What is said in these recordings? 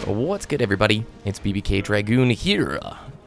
What's good, everybody? It's BBK Dragoon here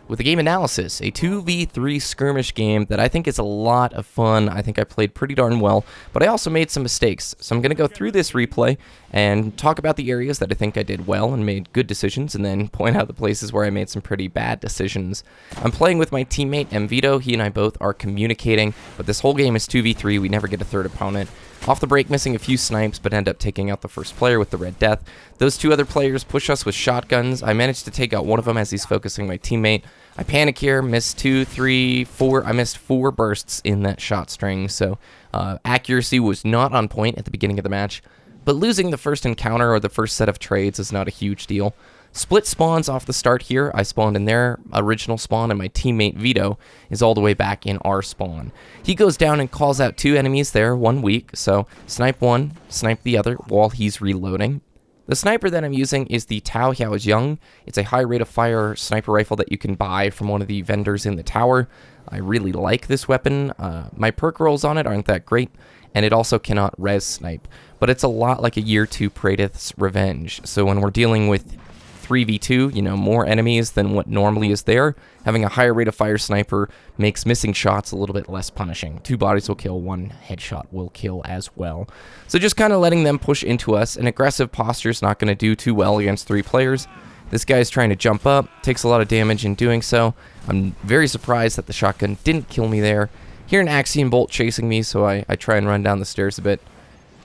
with a game analysis, a 2v3 skirmish game that I think is a lot of fun. I think I played pretty darn well, but I also made some mistakes. So I'm going to go through this replay and talk about the areas that I think I did well and made good decisions, and then point out the places where I made some pretty bad decisions. I'm playing with my teammate Mvito. He and I both are communicating, but this whole game is 2v3. We never get a third opponent. Off the break, missing a few snipes, but end up taking out the first player with the Red Death. Those two other players push us with shotguns. I managed to take out one of them as he's focusing my teammate. I panic here, missed 2, 3, 4. I missed 4 bursts in that shot string, so accuracy was not on point at the beginning of the match. But losing the first encounter or the first set of trades is not a huge deal. Split spawns off the start here. I spawned in their original spawn, and my teammate Vito is all the way back in our spawn. He goes down and calls out 2 enemies there, 1 weak, so snipe one, snipe the other while he's reloading. The sniper that I'm using is the Tao Xiaojiang. It's a high rate of fire sniper rifle that you can buy from one of the vendors in the tower. I really like this weapon. My perk rolls on it aren't that great, and it also cannot res snipe, but it's a lot like a Year 2 Praedyth's Revenge. So when we're dealing with 3v2, you know, more enemies than what normally is there, having a higher rate of fire sniper makes missing shots a little bit less punishing. 2 bodies will kill, 1 headshot will kill as well. So just kind of letting them push into us. An aggressive posture is not going to do too well against 3 players. This guy's trying to jump up, takes a lot of damage in doing so. I'm very surprised that the shotgun didn't kill me there. Hear an Axiom bolt chasing me, so I try and run down the stairs a bit.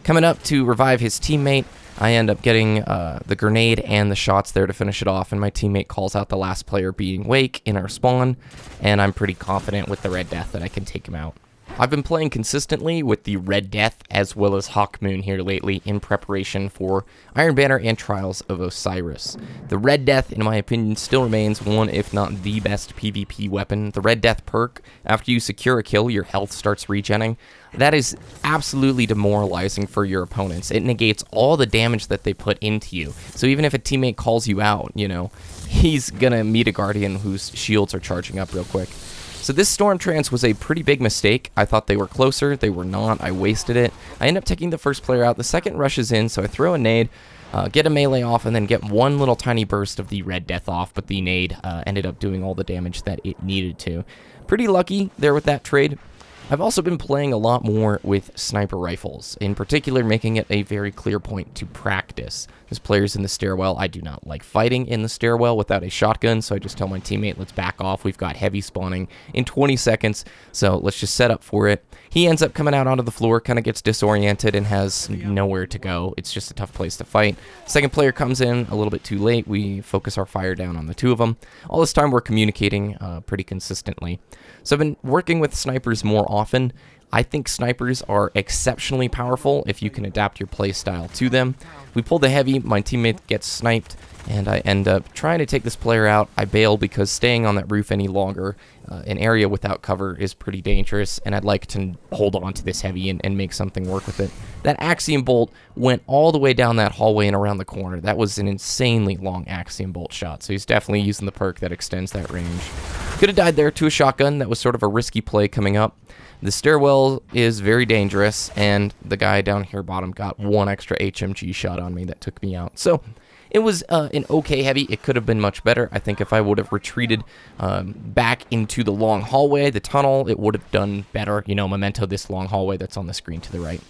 Coming up to revive his teammate, I end up getting the grenade and the shots there to finish it off, and my teammate calls out the last player being Wake in our spawn, and I'm pretty confident with the Red Death that I can take him out. I've been playing consistently with the Red Death as well as Hawkmoon here lately in preparation for Iron Banner and Trials of Osiris. The Red Death, in my opinion, still remains one, if not the best PvP weapon. The Red Death perk, after you secure a kill, your health starts regenning. That is absolutely demoralizing for your opponents. It negates all the damage that they put into you. So even if a teammate calls you out, you know, he's gonna meet a Guardian whose shields are charging up real quick. So this Storm Trance was a pretty big mistake. I thought they were closer. They were not. I wasted it. I end up taking the first player out. The second rushes in, so I throw a nade, get a melee off, and then get one little tiny burst of the Red Death off, but the nade ended up doing all the damage that it needed to. Pretty lucky there with that trade. I've also been playing a lot more with sniper rifles, in particular making it a very clear point to practice. As players in the stairwell, I do not like fighting in the stairwell without a shotgun, so I just tell my teammate, let's back off. We've got heavy spawning in 20 seconds, so let's just set up for it. He ends up coming out onto the floor, kind of gets disoriented and has nowhere to go. It's just a tough place to fight. Second player comes in a little bit too late. We focus our fire down on the 2 of them. All this time we're communicating pretty consistently. So I've been working with snipers more often. I think snipers are exceptionally powerful if you can adapt your playstyle to them. We pull the heavy, my teammate gets sniped, and I end up trying to take this player out. I bail because staying on that roof any longer, an area without cover, is pretty dangerous, and I'd like to hold on to this heavy and make something work with it. That Axiom bolt went all the way down that hallway and around the corner. That was an insanely long Axiom bolt shot, so he's definitely using the perk that extends that range. Could have died there to a shotgun. That was sort of a risky play coming up. The stairwell is very dangerous, and the guy down here bottom got 1 extra HMG shot on me that took me out. So it was an okay heavy. It could have been much better. I think if I would have retreated back into the long hallway, the tunnel, it would have done better. You know, memento this long hallway that's on the screen to the right.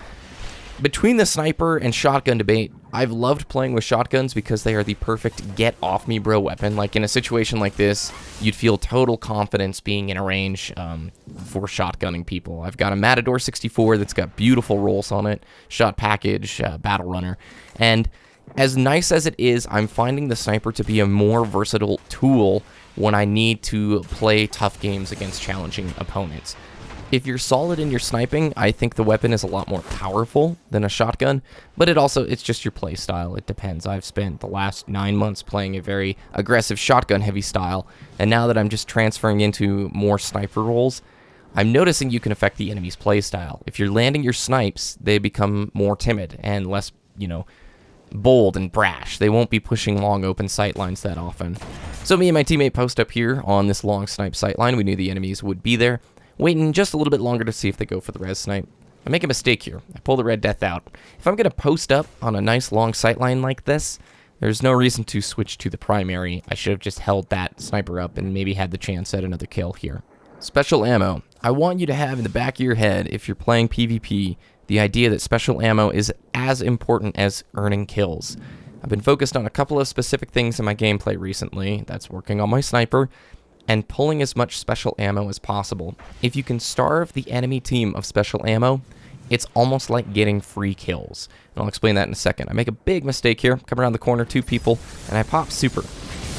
Between the sniper and shotgun debate, I've loved playing with shotguns because they are the perfect get-off-me-bro weapon. Like, in a situation like this, you'd feel total confidence being in a range for shotgunning people. I've got a Matador 64 that's got beautiful rolls on it, shot package, battle runner, and as nice as it is, I'm finding the sniper to be a more versatile tool when I need to play tough games against challenging opponents. If you're solid in your sniping, I think the weapon is a lot more powerful than a shotgun, but it's just your play style. It depends. I've spent the last 9 months playing a very aggressive shotgun-heavy style, and now that I'm just transferring into more sniper roles, I'm noticing you can affect the enemy's play style. If you're landing your snipes, they become more timid and less, you know, bold and brash. They won't be pushing long open sight lines that often. So me and my teammate post up here on this long snipe sight line. We knew the enemies would be there, waiting just a little bit longer to see if they go for the res snipe. I make a mistake here. I pull the Red Death out. If I'm going to post up on a nice long sight line like this, There's no reason to switch to the primary. I should have just held that sniper up and maybe had the chance at another kill here. Special ammo. I want you to have in the back of your head, if you're playing PvP, the idea that special ammo is as important as earning kills. I've been focused on a couple of specific things in my gameplay recently. That's working on my sniper and pulling as much special ammo as possible. If you can starve the enemy team of special ammo, it's almost like getting free kills. And I'll explain that in a second. I make a big mistake here. Come around the corner, 2 people, and I pop super.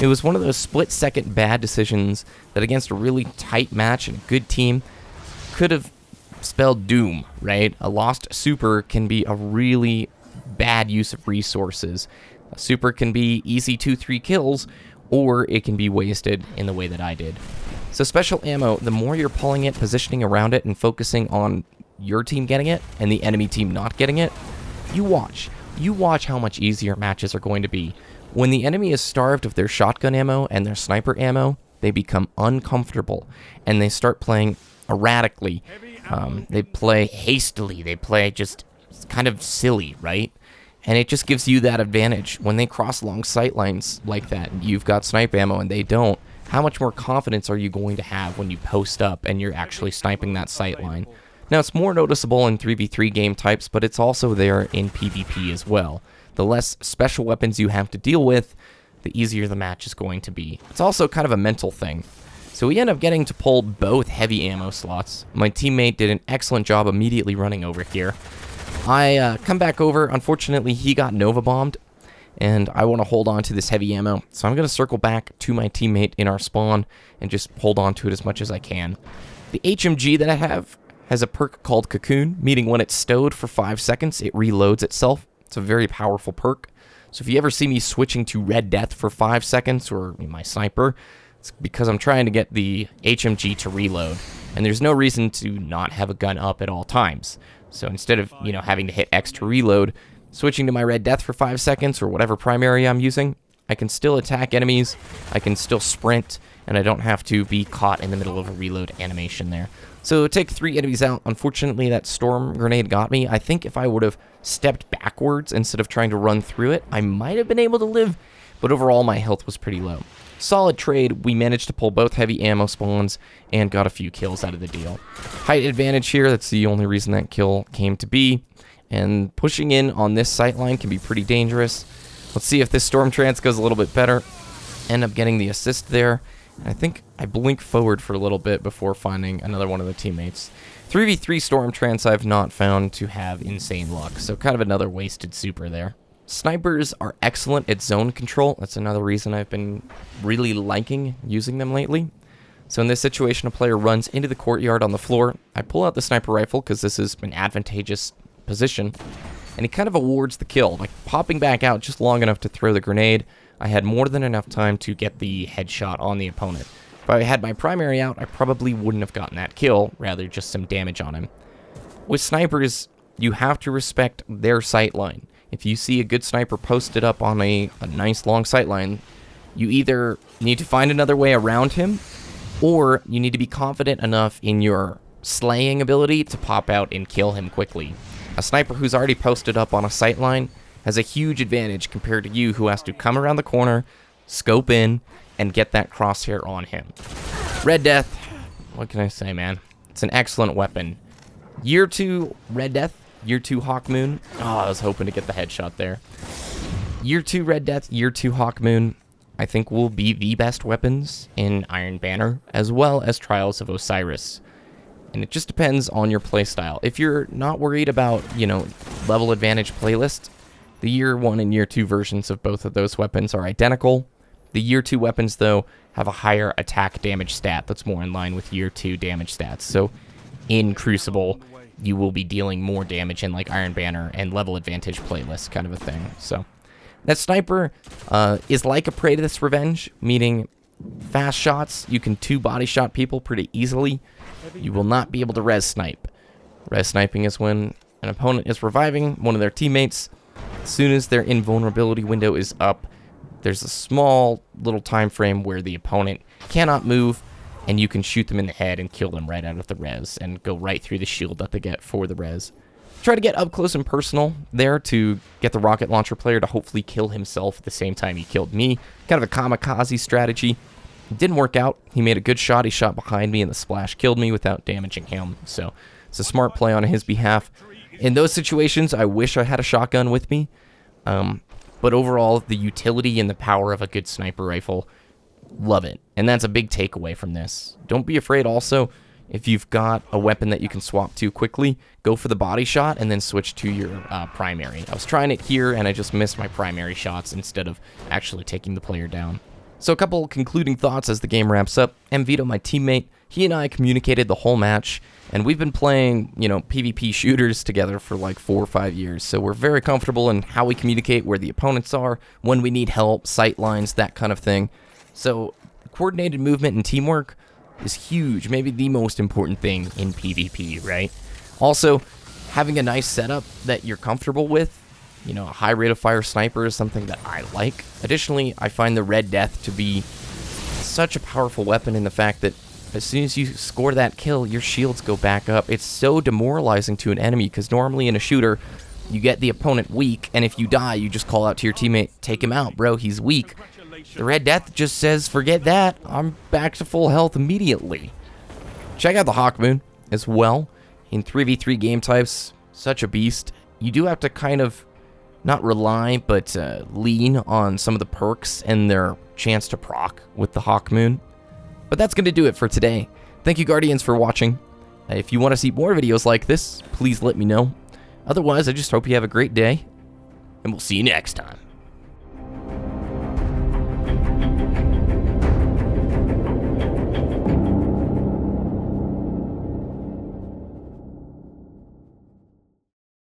It was one of those split-second bad decisions that against a really tight match and a good team could have spelled doom, right? A lost super can be a really bad use of resources. A super can be easy 2-3 kills, or it can be wasted in the way that I did. So special ammo, the more you're pulling it, positioning around it, and focusing on your team getting it and the enemy team not getting it, you watch. You watch how much easier matches are going to be. When the enemy is starved of their shotgun ammo and their sniper ammo, they become uncomfortable, and they start playing erratically. They play hastily. They play just kind of silly, right? And it just gives you that advantage. When they cross long sight lines like that, and you've got snipe ammo and they don't, how much more confidence are you going to have when you post up and you're actually sniping that sight line? Now, it's more noticeable in 3v3 game types, but it's also there in PvP as well. The less special weapons you have to deal with, the easier the match is going to be. It's also kind of a mental thing. So we end up getting to pull both heavy ammo slots. My teammate did an excellent job immediately running over here. I come back over. Unfortunately, he got Nova bombed, and I want to hold on to this heavy ammo. So I'm going to circle back to my teammate in our spawn and just hold on to it as much as I can. The HMG that I have has a perk called Cocoon, meaning when it's stowed for 5 seconds, it reloads itself. It's a very powerful perk. So if you ever see me switching to Red Death for 5 seconds, or my sniper, it's because I'm trying to get the HMG to reload. And there's no reason to not have a gun up at all times. So instead of, having to hit X to reload, switching to my Red Death for 5 seconds, or whatever primary I'm using, I can still attack enemies, I can still sprint, and I don't have to be caught in the middle of a reload animation there. So take 3 enemies out. Unfortunately, that storm grenade got me. I think if I would have stepped backwards instead of trying to run through it, I might have been able to live, but overall my health was pretty low. Solid trade. We managed to pull both heavy ammo spawns and got a few kills out of the deal. Height advantage here. That's the only reason that kill came to be. And pushing in on this sight line can be pretty dangerous. Let's see if this storm trance goes a little bit better. End up getting the assist there. I think I blink forward for a little bit before finding another one of the teammates. 3v3 storm trance I've not found to have insane luck, so kind of another wasted super there. Snipers are excellent at zone control. That's another reason I've been really liking using them lately. So in this situation, a player runs into the courtyard on the floor. I pull out the sniper rifle because this is an advantageous position, and he kind of awards the kill, like popping back out just long enough to throw the grenade. I had more than enough time to get the headshot on the opponent. If I had my primary out, I probably wouldn't have gotten that kill, rather just some damage on him. With snipers, you have to respect their sight line. If you see a good sniper posted up on a nice long sight line, you either need to find another way around him, or you need to be confident enough in your slaying ability to pop out and kill him quickly. A sniper who's already posted up on a sight line has a huge advantage compared to you, who has to come around the corner, scope in, and get that crosshair on him. Red Death, what can I say, man? It's an excellent weapon. Year 2 Red Death, Year 2 Hawkmoon. Oh, I was hoping to get the headshot there. Year 2 Red Death, Year 2 Hawkmoon, I think will be the best weapons in Iron Banner, as well as Trials of Osiris. And it just depends on your playstyle. If you're not worried about, level advantage playlist, the Year 1 and Year 2 versions of both of those weapons are identical. The Year 2 weapons, though, have a higher attack damage stat that's more in line with Year 2 damage stats. So in Crucible, you will be dealing more damage in like Iron Banner and level advantage playlist kind of a thing. So that sniper is like a Praetor's Revenge, meaning fast shots. You can 2-body shot people pretty easily. You will not be able to res snipe. Res sniping is when an opponent is reviving one of their teammates. As soon as their invulnerability window is up, there's a small little time frame where the opponent cannot move, and you can shoot them in the head and kill them right out of the res and go right through the shield that they get for the res. Try to get up close and personal there to get the rocket launcher player to hopefully kill himself at the same time he killed me. Kind of a kamikaze strategy. It didn't work out. He made a good shot. He shot behind me and the splash killed me without damaging him. So it's a smart play on his behalf. In those situations, I wish I had a shotgun with me. But overall, the utility and the power of a good sniper rifle, love it. And that's a big takeaway from this. Don't be afraid also, if you've got a weapon that you can swap to quickly, go for the body shot and then switch to your primary. I was trying it here and I just missed my primary shots instead of actually taking the player down. So a couple concluding thoughts as the game wraps up. Vito, my teammate, he and I communicated the whole match, and we've been playing, PvP shooters together for like 4 or 5 years, so we're very comfortable in how we communicate, where the opponents are, when we need help, sight lines, that kind of thing. So coordinated movement and teamwork is huge, maybe the most important thing in PvP, right? Also, having a nice setup that you're comfortable with, a high rate of fire sniper is something that I like. Additionally, I find the Red Death to be such a powerful weapon in the fact that as soon as you score that kill, your shields go back up. It's so demoralizing to an enemy because normally in a shooter, you get the opponent weak, and if you die, you just call out to your teammate, take him out, bro, he's weak. The Red Death just says, forget that, I'm back to full health immediately. Check out the Hawkmoon as well. In 3v3 game types, such a beast. You do have to kind of not rely, but lean on some of the perks and their chance to proc with the Hawkmoon. But that's going to do it for today. Thank you, Guardians, for watching. If you want to see more videos like this, please let me know. Otherwise, I just hope you have a great day, and we'll see you next time.